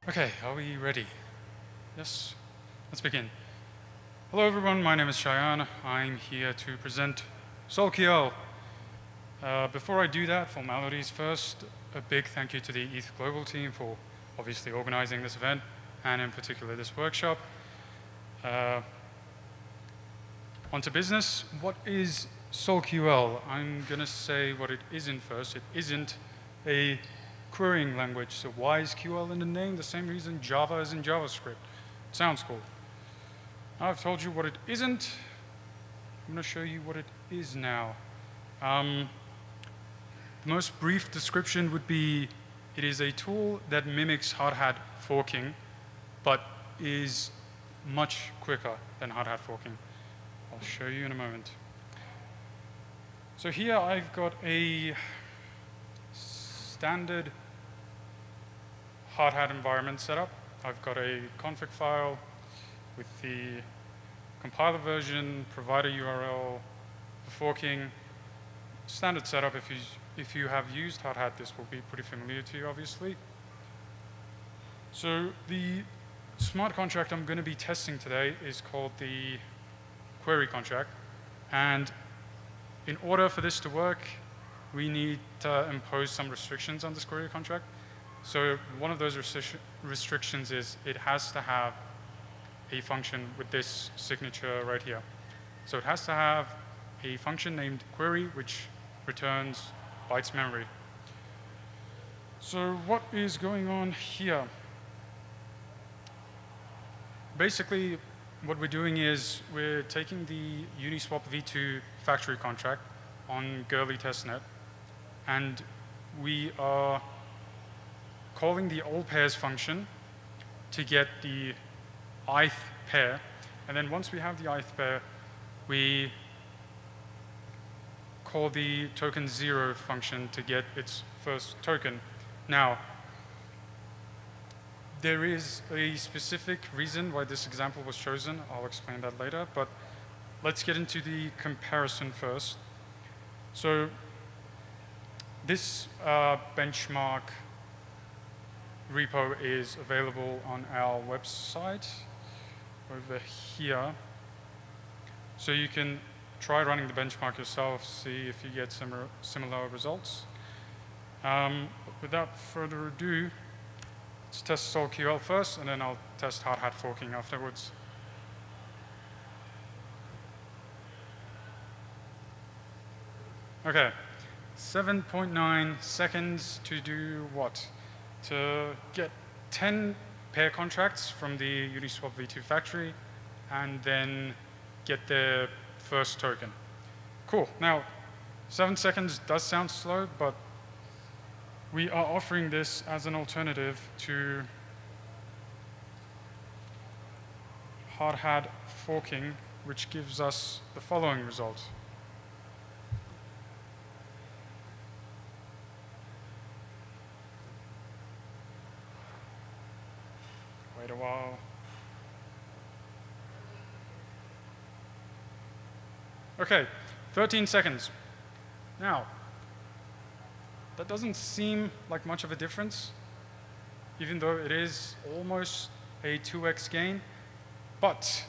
Okay, are we ready? Yes? Let's begin. Hello everyone, my name is Shayan. I'm here to present SolQL. Before I do that, formalities first. A big thank you to the ETHGlobal team for obviously organizing this event, and in particular this workshop. On to business. What is SolQL? I'm going to say what it isn't first. It isn't a querying language. So why is QL in the name? The same reason Java is in JavaScript. It sounds cool. Now I've told you what it isn't. I'm going to show you what it is now. The most brief description would be it is a tool that mimics hard hat forking, but is much quicker than hard hat forking. I'll show you in a moment. So here I've got a standard hard hat environment set up. I've got a config file with the compiler version, provider URL, the forking, standard setup. If you have used hard hat, this will be pretty familiar to you, obviously. So the smart contract I'm going to be testing today is called the query contract. And in order for this to work, we need to impose some restrictions on this query contract. So one of those restrictions is it has to have a function with this signature right here. So it has to have a function named query, which returns bytes memory. So what is going on here? Basically, what we're doing is we're taking the Uniswap v2 factory contract on Girly testnet, and we are calling the all pairs function to get the ith pair. And then once we have the ith pair, we call the token 0 function to get its first token. Now, there is a specific reason why this example was chosen. I'll explain that later, but let's get into the comparison first. So this benchmark repo is available on our website over here. So you can try running the benchmark yourself, see if you get similar results. Without further ado, let's test SolQL first, and then I'll test hard hat forking afterwards. Okay, 7.9 seconds to do what? To get 10 pair contracts from the Uniswap v2 factory, and then get the first token. Cool. Now, 7 seconds does sound slow, but we are offering this as an alternative to hard hat forking, which gives us the following result. Wait a while. Okay, 13 seconds. Now, that doesn't seem like much of a difference, even though it is almost a 2x gain. But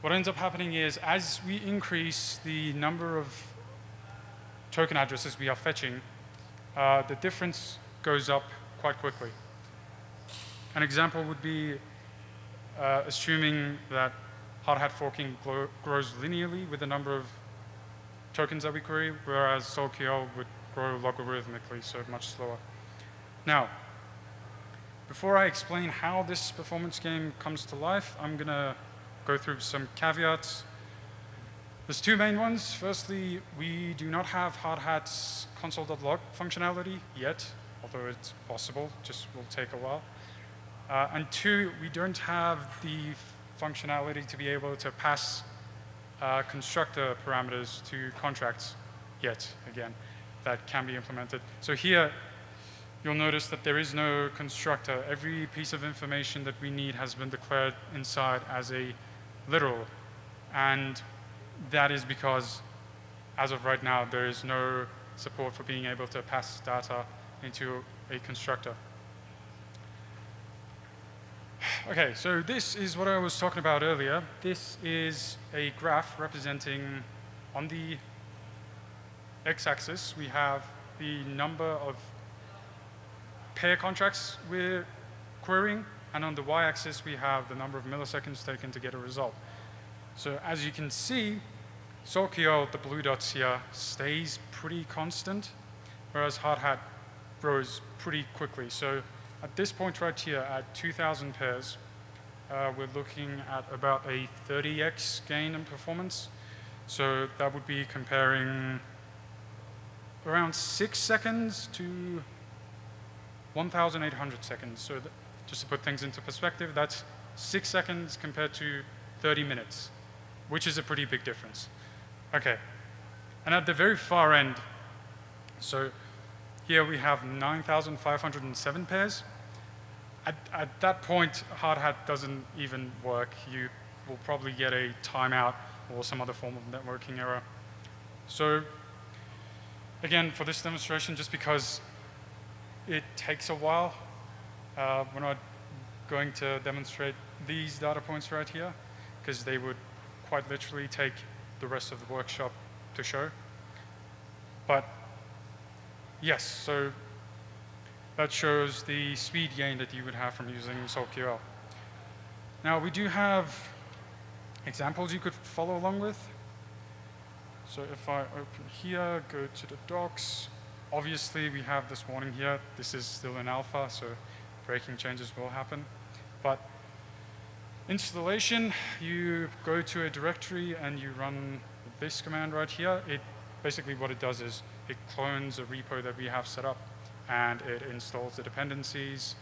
what ends up happening is, as we increase the number of token addresses we are fetching, the difference goes up quite quickly. An example would be assuming that hard hat forking grows linearly with the number of tokens that we query, whereas SolQL would grow logarithmically, so much slower. Now, before I explain how this performance game comes to life, I'm going to go through some caveats. There's two main ones. Firstly, we do not have hard hat's console.log functionality yet, although it's possible, just will take a while. And two, we don't have the functionality to be able to pass constructor parameters to contracts yet, again, that can be implemented. So here, you'll notice that there is no constructor. Every piece of information that we need has been declared inside as a literal. And that is because, as of right now, there is no support for being able to pass data into a constructor. Okay, so this is what I was talking about earlier. This is a graph representing, on the x-axis, we have the number of pair contracts we're querying, and on the y-axis, we have the number of milliseconds taken to get a result. So as you can see, SolQL, the blue dots here, stays pretty constant, whereas Hardhat grows pretty quickly. So at this point right here, at 2,000 pairs, we're looking at about a 30x gain in performance. So that would be comparing around 6 seconds to 1,800 seconds. So just to put things into perspective, that's 6 seconds compared to 30 minutes, which is a pretty big difference. Okay, and at the very far end, so here we have 9,507 pairs. At that point, Hardhat doesn't even work. You will probably get a timeout or some other form of networking error. So again, for this demonstration, just because it takes a while, we're not going to demonstrate these data points right here, because they would quite literally take the rest of the workshop to show. But yes, so that shows the speed gain that you would have from using SolQL. Now, we do have examples you could follow along with. So if I open here, go to the docs, obviously we have this warning here. This is still in alpha, so breaking changes will happen. But installation, you go to a directory and you run this command right here. Basically what it does is it clones a repo that we have set up, and it installs the dependencies.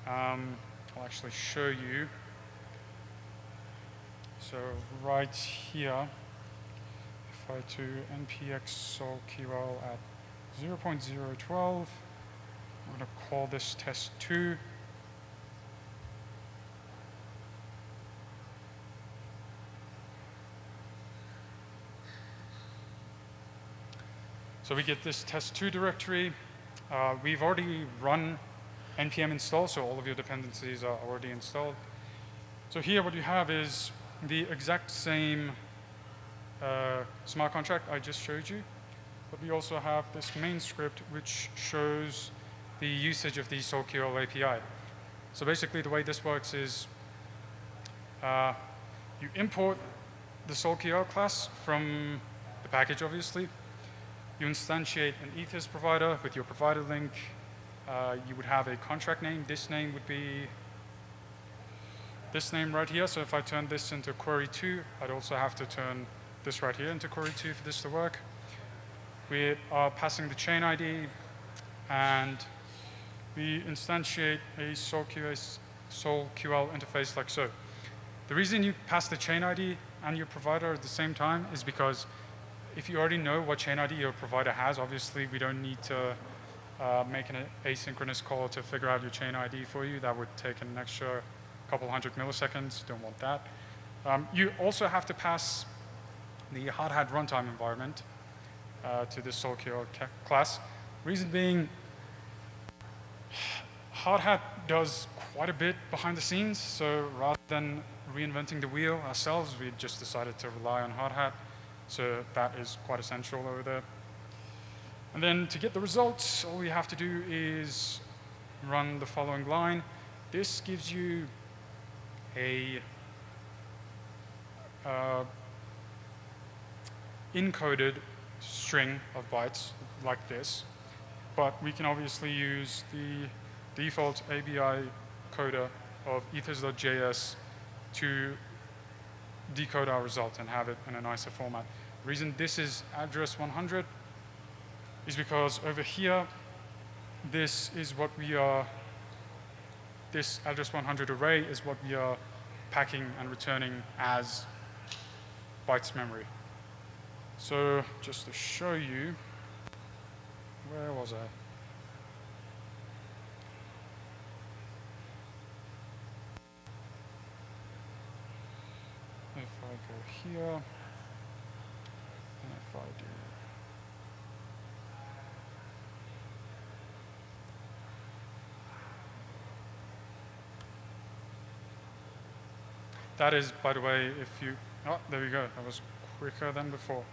I'll actually show you. So right here, if I do npx solql at 0.012, I'm going to call this test2. So we get this test2 directory. We've already run npm install, so all of your dependencies are already installed. So here what you have is the exact same smart contract I just showed you, but we also have this main script which shows the usage of the SolQL API. So basically the way this works is you import the SolQL class from the package, obviously. You instantiate an ethers provider with your provider link. You would have a contract name. This name would be this name right here. So if I turn this into query 2, I'd also have to turn this right here into query 2 for this to work. We are passing the chain ID, and we instantiate a SolQL interface like so. The reason you pass the chain ID and your provider at the same time is because if you already know what chain ID your provider has, obviously we don't need to make an asynchronous call to figure out your chain ID for you. That would take an extra couple hundred milliseconds. Don't want that. You also have to pass the Hardhat runtime environment to this SolQL class. Reason being, Hardhat does quite a bit behind the scenes. So rather than reinventing the wheel ourselves, we just decided to rely on Hardhat. So that is quite essential over there. And then to get the results, all we have to do is run the following line. This gives you a encoded string of bytes like this, but we can obviously use the default ABI coder of ethers.js to decode our result and have it in a nicer format. The reason this is address 100 is because over here, this address 100 array is what we are packing and returning as bytes memory. So just to show you, where was I? If I go here, and if I do That is, by the way, if you, oh, there you go. That was quicker than before.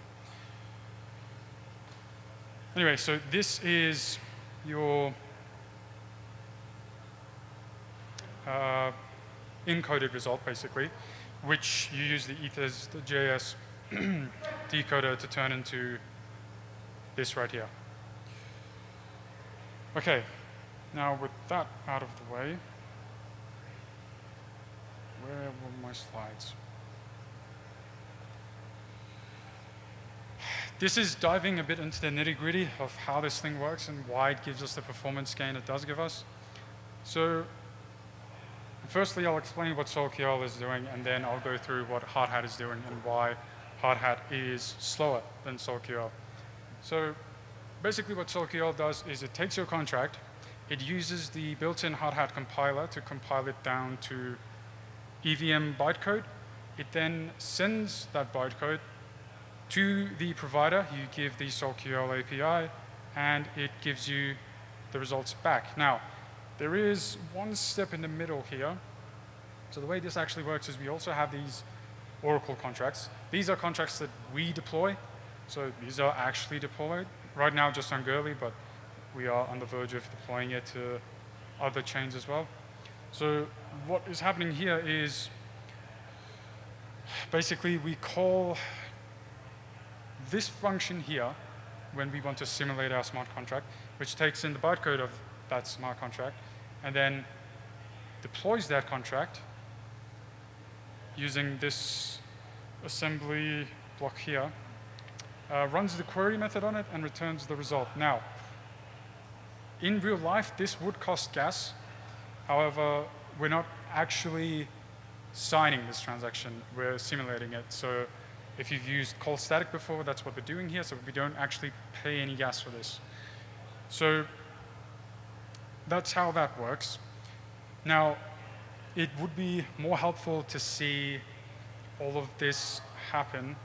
Anyway, so this is your encoded result, basically, which you use the ETHJS decoder to turn into this right here. Okay, now with that out of the way, where were my slides? This is diving a bit into the nitty-gritty of how this thing works and why it gives us the performance gain it does give us. So firstly, I'll explain what SolQL is doing, and then I'll go through what Hardhat is doing and why Hardhat is slower than SolQL. So basically what SolQL does is it takes your contract, it uses the built-in Hardhat compiler to compile it down to EVM bytecode. It then sends that bytecode to the provider. You give the SolQL API, and it gives you the results back. Now, there is one step in the middle here. So the way this actually works is we also have these Oracle contracts. These are contracts that we deploy. So these are actually deployed. Right now, just on Gurley, but we are on the verge of deploying it to other chains as well. So what is happening here is basically we call this function here when we want to simulate our smart contract, which takes in the bytecode of that smart contract and then deploys that contract using this assembly block here, runs the query method on it and returns the result. Now, in real life, this would cost gas. However, we're not actually signing this transaction, we're simulating it. So if you've used call static before, that's what we're doing here, so we don't actually pay any gas for this. So that's how that works. Now, it would be more helpful to see all of this happen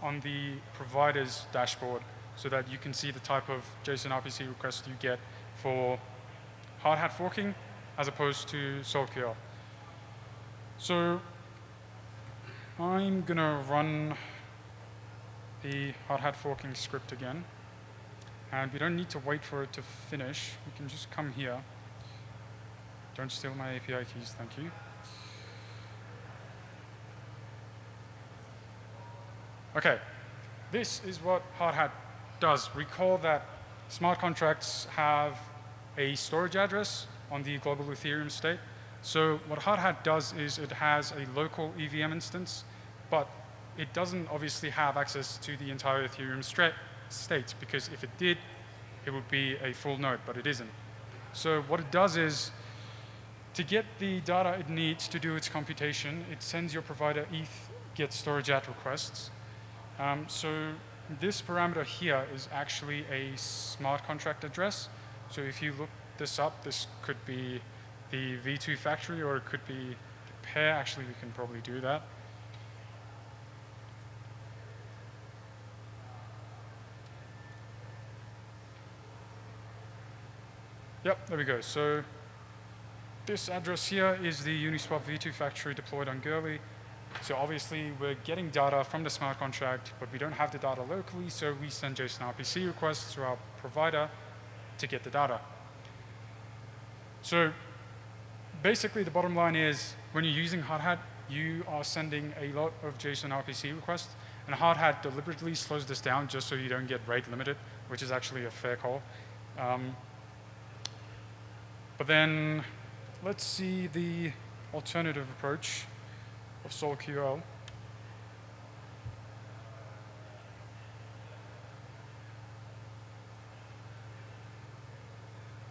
on the provider's dashboard so that you can see the type of JSON RPC request you get for Hardhat forking as opposed to SolQL. So I'm going to run the Hardhat forking script again. And we don't need to wait for it to finish. We can just come here. Don't steal my API keys, thank you. Okay, this is what Hardhat does. Recall that smart contracts have a storage address on the global Ethereum state. So what Hardhat does is it has a local EVM instance, but it doesn't obviously have access to the entire Ethereum state, because if it did, it would be a full node, but it isn't. So what it does is, to get the data it needs to do its computation, it sends your provider ETH get storage at requests. So this parameter here is actually a smart contract address. So if you look this up, this could be the V2 factory, or it could be the pair. Actually, we can probably do that. Yep, there we go. So this address here is the Uniswap V2 factory deployed on Gurley. So obviously, we're getting data from the smart contract, but we don't have the data locally, so we send JSON RPC requests to our provider to get the data. So basically, the bottom line is, when you're using Hardhat, you are sending a lot of JSON RPC requests, and Hardhat deliberately slows this down just so you don't get rate limited, which is actually a fair call. But then let's see the alternative approach of SolQL.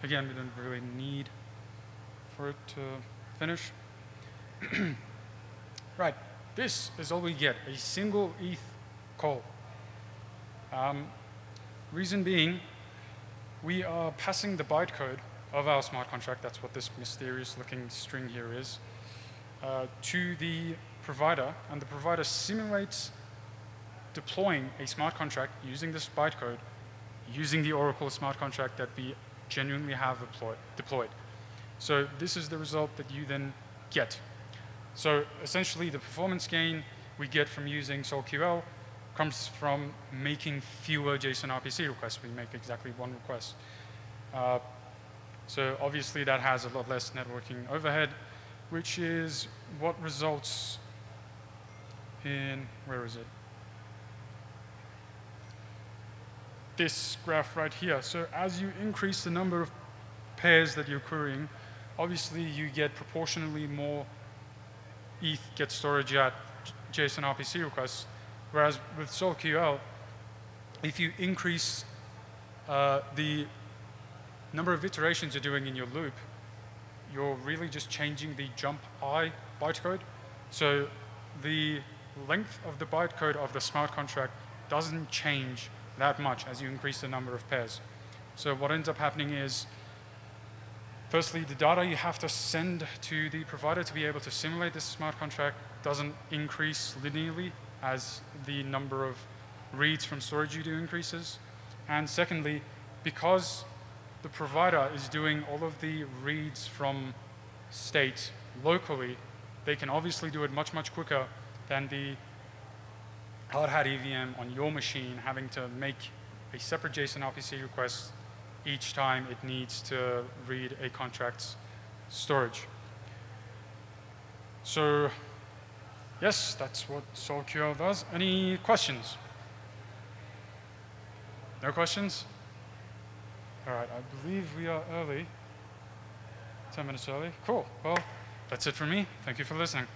Again, we don't really need for it to finish. Right, this is all we get, a single ETH call. Reason being, we are passing the bytecode of our smart contract, that's what this mysterious looking string here is, to the provider, and the provider simulates deploying a smart contract using this bytecode, using the Oracle smart contract that we genuinely have deployed. So this is the result that you then get. So essentially, the performance gain we get from using SolQL comes from making fewer JSON RPC requests. We make exactly one request. So obviously, that has a lot less networking overhead, which is what results in, where is it? This graph right here. So as you increase the number of pairs that you're querying, obviously you get proportionally more ETH get storage at JSON RPC requests, whereas with SolQL, if you increase the number of iterations you're doing in your loop, you're really just changing the jump I bytecode. So the length of the bytecode of the smart contract doesn't change that much as you increase the number of pairs. So what ends up happening is, firstly, the data you have to send to the provider to be able to simulate this smart contract doesn't increase linearly as the number of reads from storage you do increases. And secondly, because the provider is doing all of the reads from state locally, they can obviously do it much, much quicker than the hard hat EVM on your machine having to make a separate JSON RPC request each time it needs to read a contract's storage. So yes, that's what SolQL does. Any questions? No questions? All right, I believe we are early. 10 minutes early. Cool. Well, that's it for me. Thank you for listening.